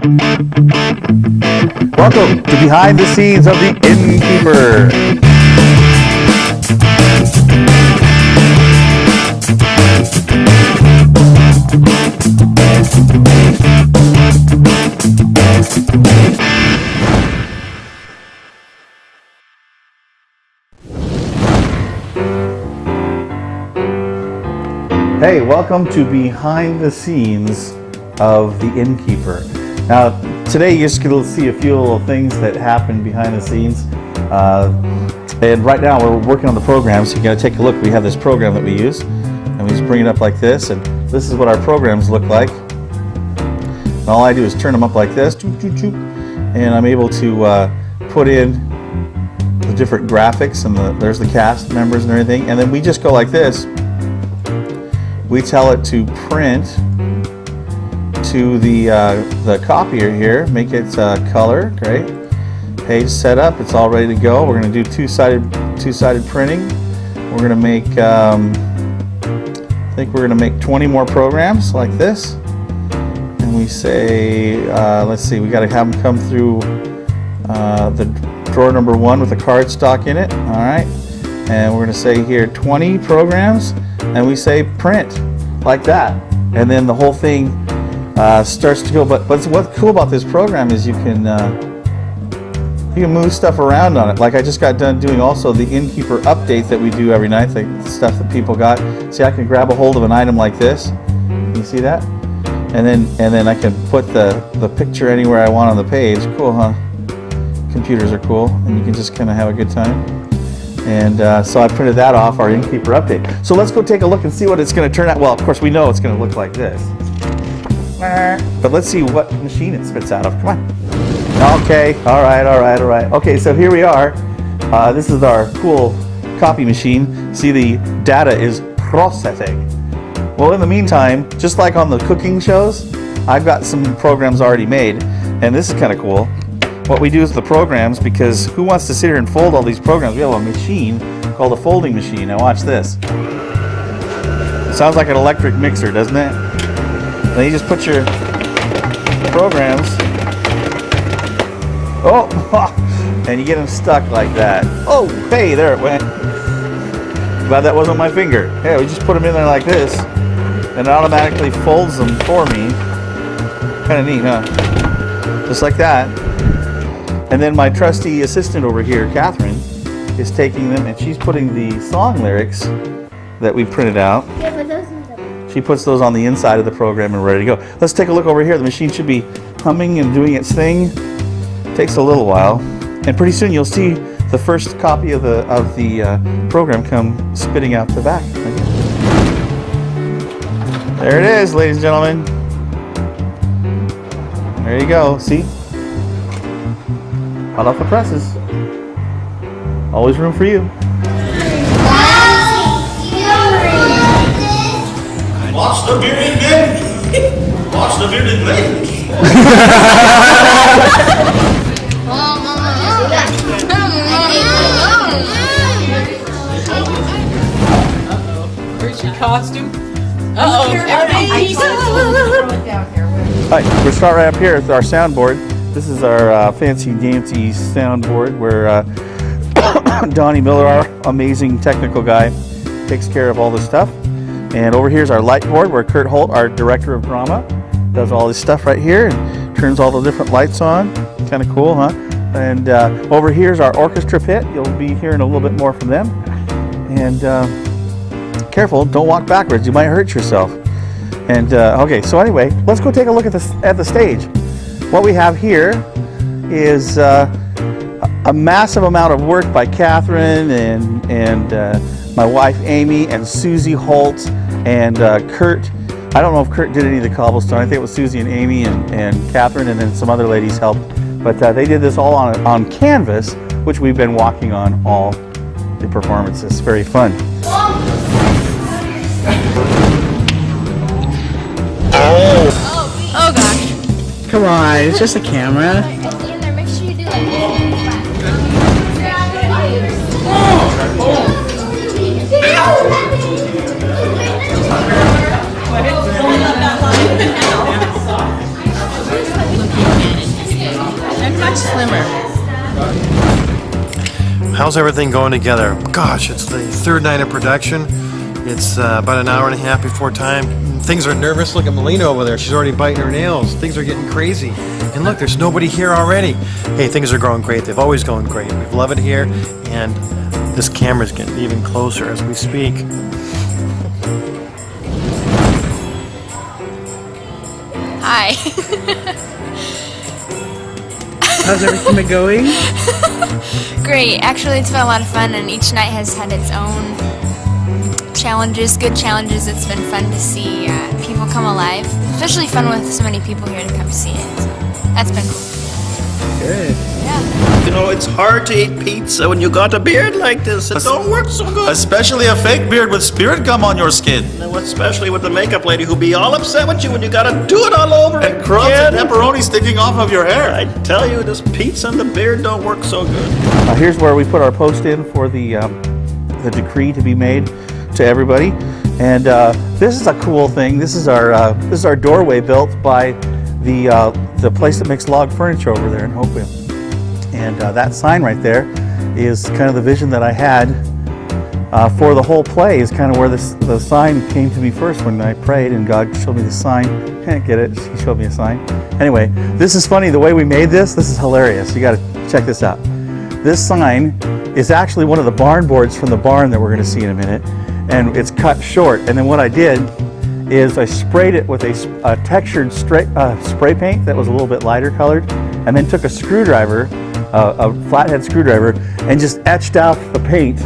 Welcome to Behind the Scenes of the Innkeeper. Hey, welcome to Behind the Scenes of the Innkeeper. Now, today you're just going to see a few little things that happen behind the scenes. And right now we're working on the program, so you got to take a look. We have this program that we use, and we just bring it up like this, and this is what our programs look like. And all I do is turn them up like this, and I'm able to put in the different graphics, and there's the cast members and everything, and then we just go like this. We tell it to print to the copier here, make it color, great. Page set up, it's all ready to go. We're going to do two-sided printing. We're going to make, I think we're going to make 20 more programs like this. And we say, let's see, we got to have them come through the drawer number 1 with the cardstock in it. All right, and we're going to say here 20 programs, and we say print like that, and then the whole thing starts to go. But what's cool about this program is you can move stuff around on it. Like I just got done doing also the Innkeeper update that we do every night, the stuff that people got. See, I can grab a hold of an item like this. You see that? And then I can put the picture anywhere I want on the page. Cool, huh? Computers are cool, and you can just kind of have a good time. And so I printed that off our Innkeeper update. So let's go take a look and see what it's going to turn out. Well, of course, we know it's going to look like this. But let's see what machine it spits out of. Come on. Okay. All right. Okay, so here we are. This is our cool copy machine. See, the data is processing. Well, in the meantime, just like on the cooking shows, I've got some programs already made. And this is kind of cool. What we do is the programs, because who wants to sit here and fold all these programs? We have a machine called a folding machine. Now watch this. It sounds like an electric mixer, doesn't it? Then you just put your programs, and you get them stuck like that. Oh, hey, there it went. Glad that wasn't my finger. Hey, we just put them in there like this, and it automatically folds them for me. Kind of neat, huh? Just like that. And then my trusty assistant over here, Catherine, is taking them and she's putting the song lyrics that we printed out. Yeah, but those she puts those on the inside of the program and ready to go. Let's take a look over here. The machine should be humming and doing its thing. Takes a little while, and pretty soon you'll see the first copy of the program come spitting out the back. There it is, ladies and gentlemen. There you go. See? Hot off the presses. Always room for you. Watch the bearded men. Watch the bearded ladies. Where's your costume? All right, we'll start right up here with our soundboard. This is our fancy-dancy soundboard where Donnie Miller, our amazing technical guy, takes care of all this stuff. And over here is our light board where Kurt Holt, our director of drama, does all this stuff right here and turns all the different lights on. Kind of cool, huh? And over here is our orchestra pit. You'll be hearing a little bit more from them. And careful, don't walk backwards. You might hurt yourself. And okay, so anyway, let's go take a look at the stage. What we have here is a massive amount of work by Catherine and my wife Amy and Susie Holt and Kurt. I don't know if Kurt did any of the cobblestone. I think it was Susie and Amy and Catherine, and then some other ladies helped. But they did this all on canvas, which we've been walking on all the performances. It's very fun. Oh gosh. Come on, it's just a camera. Make sure you do like how's everything going together? Gosh, it's the third night of production. It's about an hour and a half before time. Things are nervous. Look at Melina over there. She's already biting her nails. Things are getting crazy. And look, there's nobody here already. Hey, things are going great. They've always gone great. We love it here, and this camera's getting even closer as we speak. Hi. How's everything been going? Great. Actually, it's been a lot of fun, and each night has had its own challenges, good challenges. It's been fun to see people come alive. Especially fun with so many people here to come see it. So that's been cool. Good. Yeah. You know, it's hard to eat pizza when you got a beard like this. It don't work so good. Especially a fake beard with spirit gum on your skin. And especially with the makeup lady who be all upset with you when you gotta do it all over And crumbs again. and pepperoni sticking off of your hair. I tell you, this pizza and the beard don't work so good. Here's where we put our post in for the decree to be made to everybody. And this is a cool thing. This is our doorway built by the place that makes log furniture over there in Hopewell. And that sign right there is kind of the vision that I had for the whole play. Is kind of where the sign came to me first when I prayed and God showed me the sign. Can't get it. He showed me a sign. Anyway, this is funny. The way we made this is hilarious. You got to check this out. This sign is actually one of the barn boards from the barn that we're going to see in a minute, and it's cut short. And then what I did is I sprayed it with a textured spray paint that was a little bit lighter colored, and then took a screwdriver, a flathead screwdriver, and just etched out the paint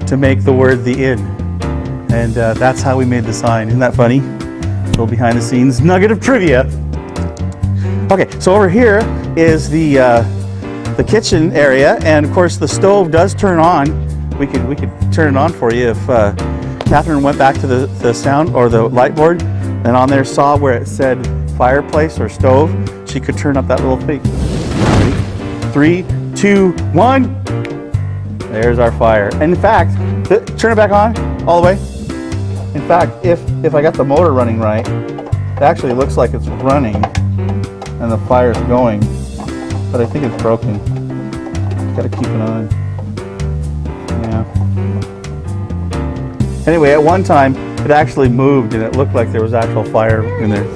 to make the word "the inn." And that's how we made the sign. Isn't that funny? A little behind the scenes nugget of trivia. Okay, so over here is the kitchen area, and of course the stove does turn on. We could turn it on for you if Catherine went back to the sound or the light board and on there saw where it said fireplace or stove. She could turn up that little thing. Ready? 3, 2, 1. There's our fire. And in fact, turn it back on all the way. In fact, if I got the motor running right, it actually looks like it's running and the fire's going, but I think it's broken. Gotta keep it on. Yeah. Anyway, at one time, it actually moved and it looked like there was actual fire in there.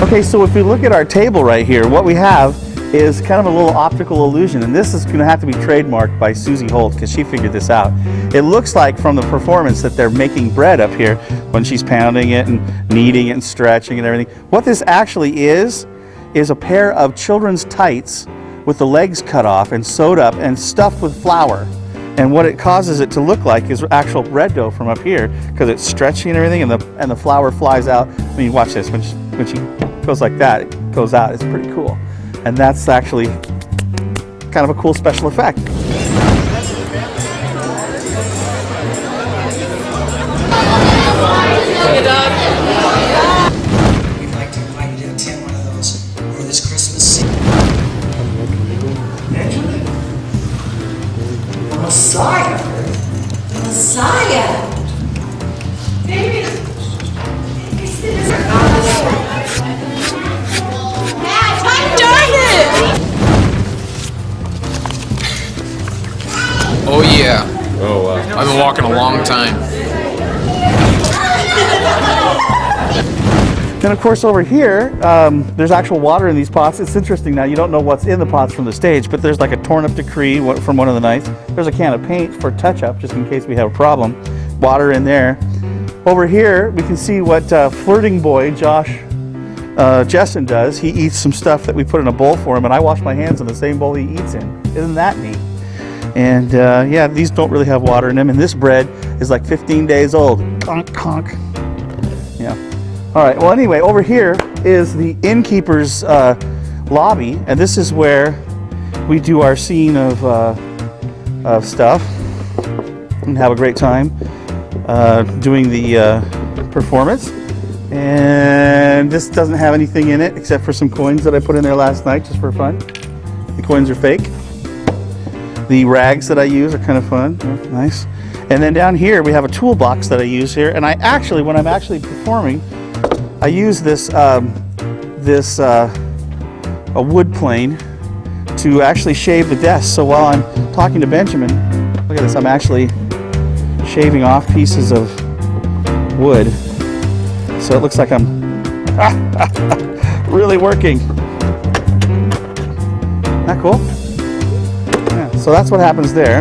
Okay, so if we look at our table right here, what we have is kind of a little optical illusion, and this is going to have to be trademarked by Susie Holt because she figured this out. It looks like from the performance that they're making bread up here when she's pounding it and kneading it and stretching and everything. What this actually is a pair of children's tights with the legs cut off and sewed up and stuffed with flour. And what it causes it to look like is actual bread dough from up here because it's stretchy and everything, and the flour flies out. I mean, watch this. When she goes like that, it goes out. It's pretty cool. And that's actually kind of a cool special effect. We'd like to invite you to attend one of those for this Christmas season. The Messiah. The Messiah. David. Oh yeah. Oh wow. I've been walking a long time. And of course over here, there's actual water in these pots. It's interesting now, you don't know what's in the pots from the stage, but there's like a torn up decree from one of the nights. There's a can of paint for touch up, just in case we have a problem. Water in there. Over here, we can see what flirting boy Josh Jessen does. He eats some stuff that we put in a bowl for him, and I wash my hands in the same bowl he eats in. Isn't that neat? And yeah, these don't really have water in them, and this bread is like 15 days old. Conk, conk. Yeah. All right, well anyway, over here is the innkeeper's lobby, and this is where we do our scene of stuff and have a great time doing the performance. And this doesn't have anything in it except for some coins that I put in there last night just for fun. The coins are fake. The rags that I use are kind of fun. They're nice. And then down here we have a toolbox that I use here, and I actually, when I'm actually performing, I use this a wood plane to actually shave the desk. So while I'm talking to Benjamin, Look at this. I'm actually shaving off pieces of wood, so it looks like I'm really working. Isn't that cool? Yeah, so that's what happens there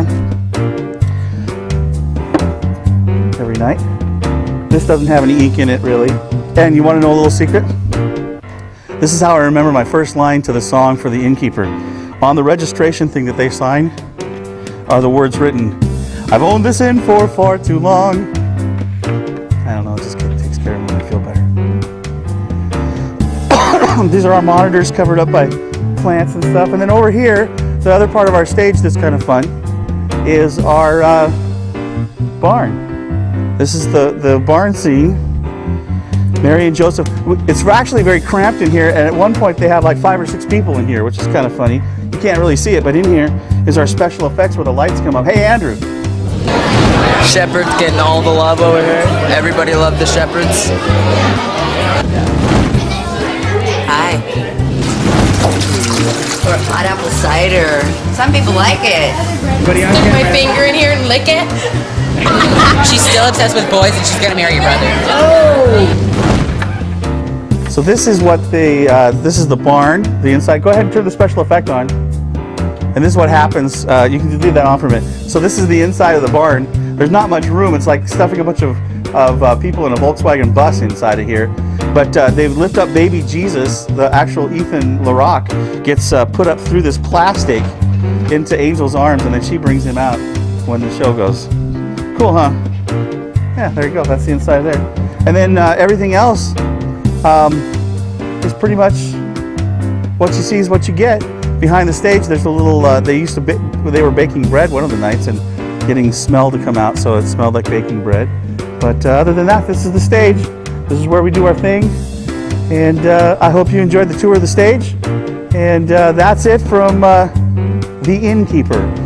every night. This doesn't have any ink in it, really. And you want to know a little secret? This is how I remember my first line to the song for the innkeeper. On the registration thing that they sign are the words written, "I've owned this inn for far too long." I don't know, it just takes care of me. I feel better. These are our monitors covered up by plants and stuff. And then over here, the other part of our stage that's kind of fun is our barn. This is the barn scene. Mary and Joseph. It's actually very cramped in here, and at one point they have like 5 or 6 people in here, which is kind of funny. You can't really see it, but in here is our special effects where the lights come up. Hey, Andrew. Shepherds getting all the love over here. Everybody loved the Shepherds. Hi. Or hot apple cider. Some people like it. Stick my finger in here and lick it. She's still obsessed with boys and she's gonna marry your brother. So this is what this is the barn, the inside. Go ahead and turn the special effect on. And this is what happens. You can leave that on for a minute. So this is the inside of the barn. There's not much room. It's like stuffing a bunch of people in a Volkswagen bus inside of here. But they lift up baby Jesus. The actual Ethan LaRock gets put up through this plastic into Angel's arms, and then she brings him out when the show goes. Cool, huh? Yeah, there you go. That's the inside there. And then everything else is pretty much what you see is what you get. Behind the stage, there's a little. They were baking bread one of the nights and getting smell to come out, so it smelled like baking bread. But other than that, this is the stage. This is where we do our thing. And I hope you enjoyed the tour of the stage. And that's it from the Innkeeper.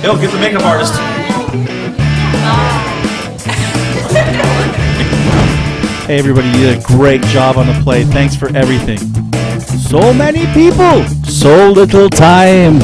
Yo, get the makeup artist. Hey, everybody, you did a great job on the plate. Thanks for everything. So many people, so little time.